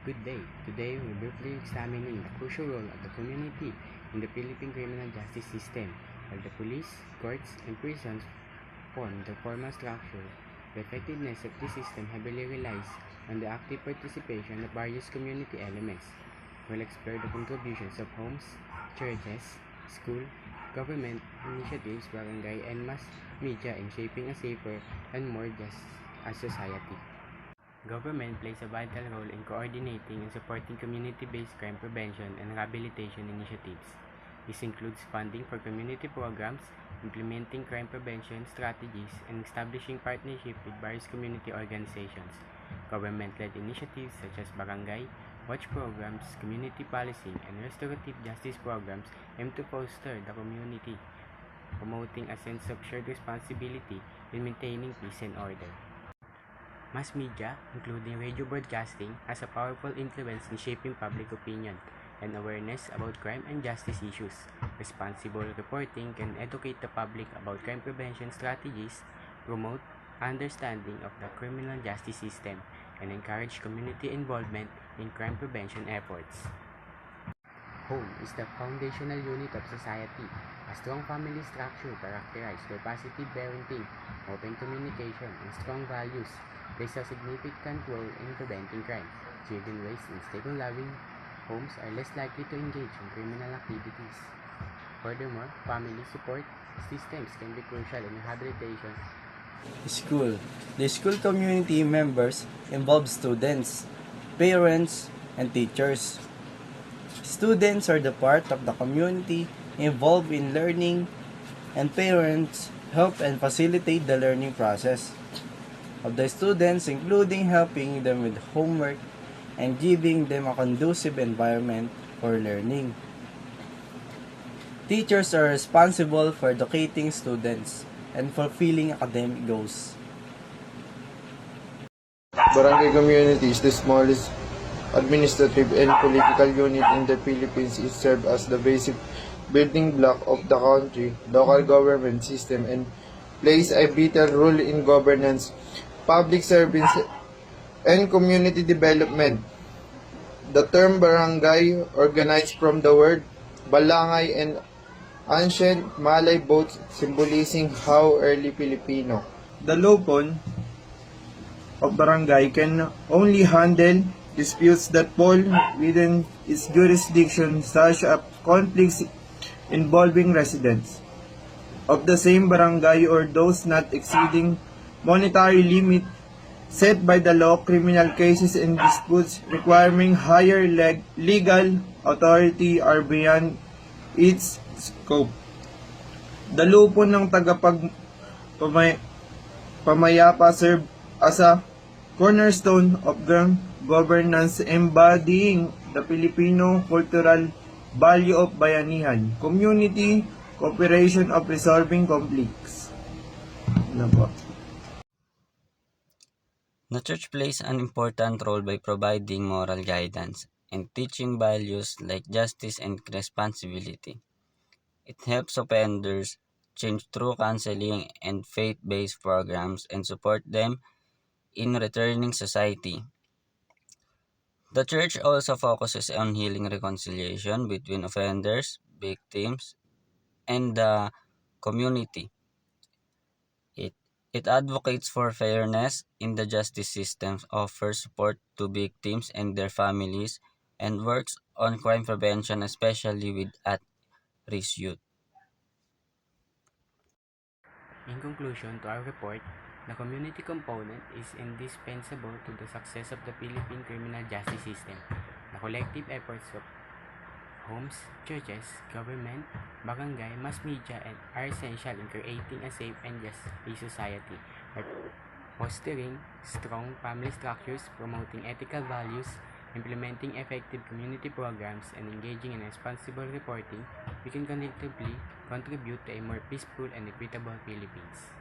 Good day. Today, we're briefly examining the crucial role of the community in the Philippine criminal justice system. While the police, courts, and prisons form the formal structure, the effectiveness of this system heavily relies on the active participation of various community elements. We'll explore the contributions of homes, churches, school, government initiatives, barangay, and mass media in shaping a safer and more just society. Government plays a vital role in coordinating and supporting community-based crime prevention and rehabilitation initiatives. This includes funding for community programs, implementing crime prevention strategies, and establishing partnerships with various community organizations. Government-led initiatives such as barangay watch programs, community policing, and restorative justice programs aim to foster the community, promoting a sense of shared responsibility in maintaining peace and order. Mass media, including radio broadcasting, has a powerful influence in shaping public opinion and awareness about crime and justice issues. Responsible reporting can educate the public about crime prevention strategies, promote understanding of the criminal justice system, and encourage community involvement in crime prevention efforts. Home is the foundational unit of society. A strong family structure characterized by positive parenting, open communication, and strong values plays a significant role in preventing crime. Children raised in stable loving homes are less likely to engage in criminal activities. Furthermore, family support systems can be crucial in rehabilitation. School. The school community members involve students, parents, and teachers. Students are the part of the community involved in learning, and parents help and facilitate the learning process of the students, including helping them with homework and giving them a conducive environment for learning. Teachers are responsible for educating students and fulfilling academic goals. Barangay community is the smallest administrative and political unit in the Philippines. It serves as the basic building block of the country, local government system, and plays a vital role in governance, public service, and community development. The term barangay, organized from the word balangay and ancient Malay, both symbolizing how early Filipino. The lupon of barangay can only handle disputes that fall within its jurisdiction, such as conflicts involving residents of the same barangay or those not exceeding monetary limit set by the law. Criminal cases and disputes requiring higher legal authority are beyond its scope. The lupon ng pamayapa serve as a cornerstone of governance, embodying the Filipino cultural value of bayanihan, community cooperation of resolving conflicts. The church plays an important role by providing moral guidance and teaching values like justice and responsibility. It helps offenders change through counseling and faith-based programs and support them in returning society. The church also focuses on healing reconciliation between offenders, victims, and the community. It, it advocates for fairness in the justice system, offers support to victims and their families, and works on crime prevention, especially with at-risk youth. In conclusion to our report, the community component is indispensable to the success of the Philippine criminal justice system. The collective efforts of homes, churches, government, barangay, mass media, and are essential in creating a safe and just society by fostering strong family structures, promoting ethical values, implementing effective community programs, and engaging in responsible reporting. We can collectively contribute to a more peaceful and equitable Philippines.